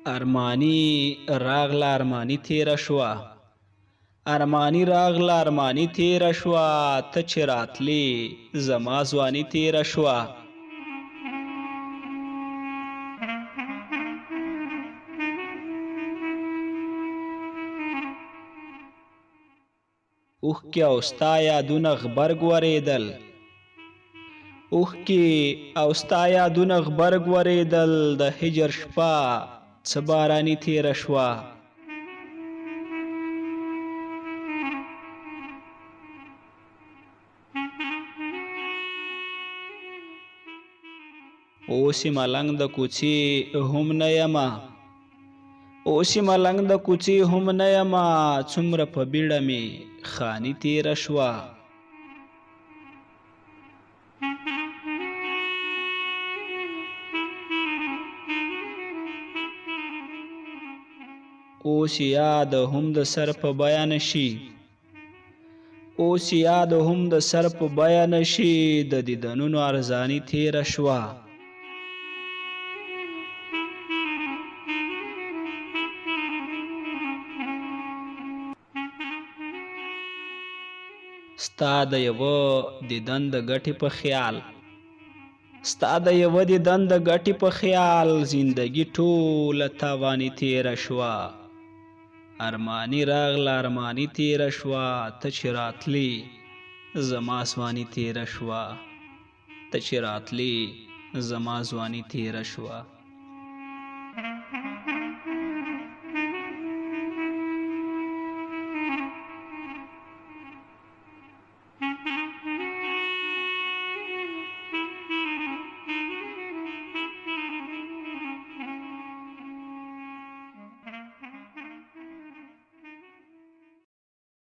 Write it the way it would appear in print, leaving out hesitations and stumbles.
ارمانی راغله ارمانی تیره شوه، ارمانی راغله ارمانی تیره شوه، ته چې راتلې زما ځواني تیره شوه. اوښکې او ستا یادونه غبرګ ورېدل، اوښکې او ستا یادونه غبرګ ورېدل، د هجر شپه څه باراني تیره شوه. اوس یې ملنګ د کوڅې هم نه یمه، اوس یې ملنګ د کوڅې هم نه یمه، څومره په بیړه مې خاني تیره شوه. اوس یاد هم د سر په بیه نشي، اوس یاد هم د سر په بیه نشي، د دیدنونو ارزاني تیره شوه. ستا د یوه دیدن د ګټې په خیال، ستا د یوه دیدن د ګټې په خیال، زندګي ټوله تاواني تیره شوه. ارمانی راغله ارمانی تیره شوه، ته چې راتلې زما ځواني تیره شوه، ته چې راتلې زما ځواني تیره شوه.